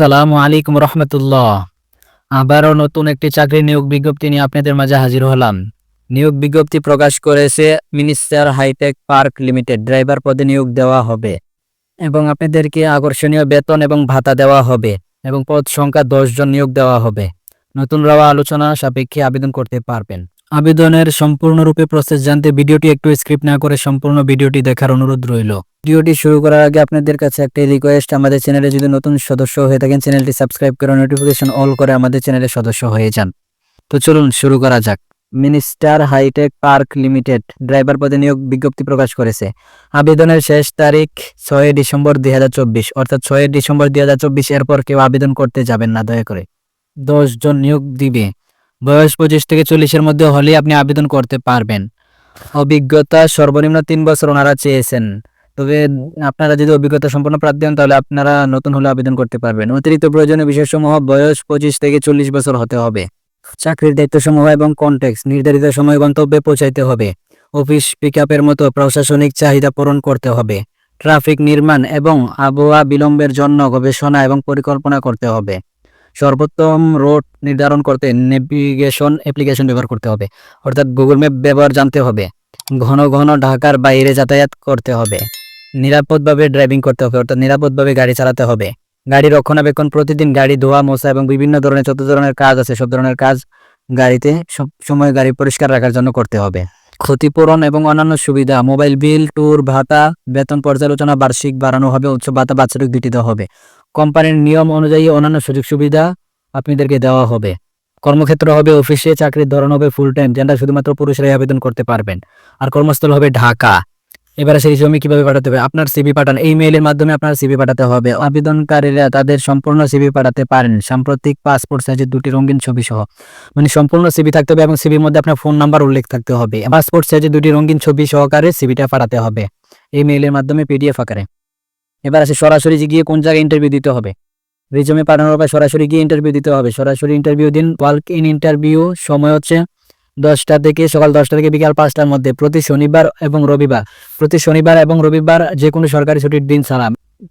আসসালামু আলাইকুম রহমতুল্লাহ। আবারও নতুন একটি চাকরি নিয়োগ বিজ্ঞপ্তি নিয়ে আপনাদের মাঝে হাজির হলাম। নিয়োগ বিজ্ঞপ্তি প্রকাশ করেছে Minister Hitech Park Limited. Driver পদে নিয়োগ দেওয়া হবে এবং আপনাদেরকে আকর্ষণীয় বেতন এবং ভাতা দেওয়া হবে এবং পদ সংখ্যা 10 জন নিয়োগ দেওয়া হবে। নতুন রাওয়া আলোচনা সাপেক্ষে আবেদন করতে পারবেন। আবেদনের সম্পূর্ণরূপে প্রসেস জানতে ভিডিওটি একটু স্ক্রিপ্ট না করে সম্পূর্ণ ভিডিওটি দেখার অনুরোধ রইল। ভিডিওটি শুরু করার আগে আপনাদের কাছে একটি রিকোয়েস্ট, আমাদের চ্যানেলে যদি নতুন সদস্য হয়ে থাকেন চ্যানেলটি সাবস্ক্রাইব করে নোটিফিকেশন অল করে আমাদের চ্যানেলের সদস্য হয়ে যান। তো চলুন শুরু করা যাক। Minister Hitech Park Limited driver পদে নিয়োগ বিজ্ঞপ্তি প্রকাশ করেছে। আবেদনের শেষ তারিখ 6 ডিসেম্বর 2024, অর্থাৎ 6 ডিসেম্বর 2024 এরপর কেউ আবেদন করতে যাবেন না দয়া করে। 10 জন নিয়োগ দিবে। বয়স 25 থেকে 40-এর মধ্যে হলে আপনি আবেদন করতে পারবেন। অভিজ্ঞতা সর্বনিম্ন 3 বছর ওনারা চেয়েছেন, তবে আপনারা যদি অভিজ্ঞতা সম্পন্ন প্রার্থী হন তাহলে আপনারা নতুন হলে আবেদন করতে পারবেন। অতিরিক্ত প্রয়োজনীয় বিষয়সমূহ: বয়স 25 থেকে 40 বছর হতে হবে। চাকরির দায়িত্বসমূহ এবং কনটেক্সট: নির্ধারিত সময় গন্তব্যে পৌঁছাইতে হবে। অফিস পিকআপের মতো প্রশাসনিক চাহিদা পূরণ করতে হবে। ট্রাফিক নির্মাণ এবং আবহাওয়া বিলম্বের জন্য গবেষণা এবং পরিকল্পনা করতে হবে। সর্বোত্তম রুট নির্ধারণ করতে নেভিগেশন অ্যাপ্লিকেশন ব্যবহার করতে হবে, অর্থাৎ গুগল ম্যাপ ব্যবহার জানতে হবে। ঘন ঘন ঢাকার বাইরে যাতায়াত করতে হবে। নিরাপদভাবে ড্রাইভিং করতে হবে, অর্থাৎ নিরাপদভাবে গাড়ি চালাতে হবে। গাড়ি রক্ষণাবেক্ষণ: প্রতিদিন গাড়ি ধোয়া মোছা এবং বিভিন্ন ধরনের যত ধরনের কাজ আছে সব ধরনের কাজ গাড়িতে সব সময় গাড়ি পরিষ্কার রাখার জন্য করতে হবে। ক্ষতিপূরণ এবং অন্যান্য সুবিধা: মোবাইল বিল, ট্যুর ভাতা, বেতন পর্যালোচনা বার্ষিক বাড়ানো হবে, উচ্চ ভাতা বাৎসরিক দুটি দেওয়া হবে। কোম্পানির নিয়ম অনুযায়ী অন্যান্য সুযোগ সুবিধা আপনাদেরকে দেওয়া হবে। কর্মক্ষেত্র হবে অফিসে। চাকরির ধরন হবে ফুল টাইম। জেন্ডার: শুধুমাত্র পুরুষরাই আবেদন করতে পারবেন। আর কর্মস্থল হবে ঢাকা। এবারে সেই রিজুমে কিভাবে পাঠাতে হবে? আপনার সিভি পাঠান। এই মেইলের মাধ্যমে আপনার সিভি পাঠাতে হবে। আবেদনকারীরা তাদের সম্পূর্ণ সিভি পাঠাতে পারেন, সাম্প্রতিক পাসপোর্ট সাইজের 2টি রঙিন ছবি সহ। মানে সম্পূর্ণ সিভি থাকতে হবে এবং সিভির মধ্যে আপনার ফোন নাম্বার উল্লেখ থাকতে হবে। পাসপোর্ট সাইজের 2টি রঙিন ছবি সহকারে সিভিটা পাঠাতে হবে এই মেইলের মাধ্যমে পিডিএফ আকারে। এবার আসে সরাসরি গিয়ে কোন জায়গায় ইন্টারভিউ দিতে হবে। রিজুমে পাঠানোর পর সরাসরি গিয়ে ইন্টারভিউ দিতে হবে। সরাসরি ইন্টারভিউ দিন। ওয়াক ইন ইন্টারভিউ সময় হচ্ছে 10টা থেকে সকাল 10টা থেকে বিকাল 5টার মধ্যে, প্রতি শনিবার এবং রবিবার। প্রতি শনিবার এবং রবিবার যে কোনো সরকারি ছুটির দিন ছাড়া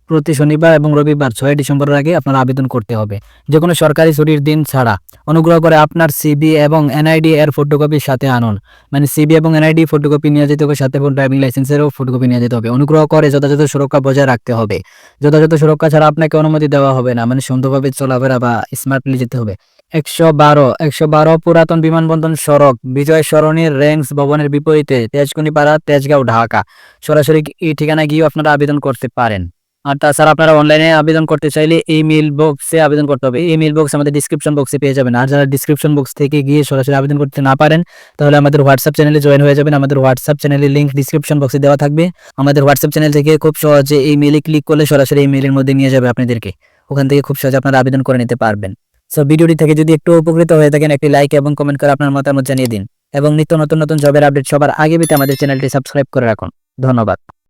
প্রতি শনিবার এবং রবিবার 6 ডিসেম্বরের আগে আপনার আবেদন করতে হবে, যে কোনো সরকারি ছুটির দিন ছাড়া। অনুগ্রহ করে আপনার সিবি এবং এনআইডি এর ফটোকপি সাথে আনুন। মানে সিবি এবং এনআইডি ফটোকপি নিয়ে যেতে হবে, সাথে ড্রাইভিং লাইসেন্সেরও ফটোকপি নিয়ে যেতে হবে। অনুগ্রহ করে যথাযথ সুরক্ষা বজায় রাখতে হবে। যথাযথ সুরক্ষা ছাড়া আপনাকে অনুমতি দেওয়া হবে না। মানে সুন্দরভাবে চলাফেরা বা স্মার্টলি যেতে হবে। 112 পুরাতন বিমানবন্দর সড়ক, বিজয় সরণি রেঞ্জ ভবনের বিপরীতে, তেজকুনিপাড়া, তেজগাঁও, ঢাকা। সরাসরি এই ঠিকানায় গিয়েও আপনারা আবেদন করতে পারেন। আর তাছাড়া আপনারা অনলাইনে আবেদন করতে চাইলে এই মেইল বক্সে আবেদন করতে হবে। এই মেইল বক্স আমাদের ডিসক্রিপশন বক্সে পেয়ে যাবেন। আর যারা ডিসক্রিপশন বক্স থেকে গিয়ে সরাসরি আবেদন করতে না পারেন তাহলে আমাদের হোয়াটসঅ্যাপ চ্যানেলে জয়েন হয়ে যাবেন। আমাদের হোয়াটসঅ্যাপ চ্যানেলের লিংক ডিসক্রিপশন বক্সে দেওয়া থাকবে। আমাদের হোয়াটসঅ্যাপ চ্যানেল থেকে খুব সহজে এই মেইলে ক্লিক করলে সরাসরি এই মেইলের মধ্যে নিয়ে যাবে আপনাদেরকে। ওখান থেকে খুব সহজে আপনারা আবেদন করে নিতে পারবেন। সো ভিডিওটি থেকে যদি একটু উপকৃত হয়ে থাকেন একটি লাইক এবং কমেন্ট করে আপনার মতামত জানিয়ে দিন এবং নিত্য নতুন জবের আপডেট সবার আগে পেতে আমাদের চ্যানেলটি সাবস্ক্রাইব করে রাখুন। ধন্যবাদ।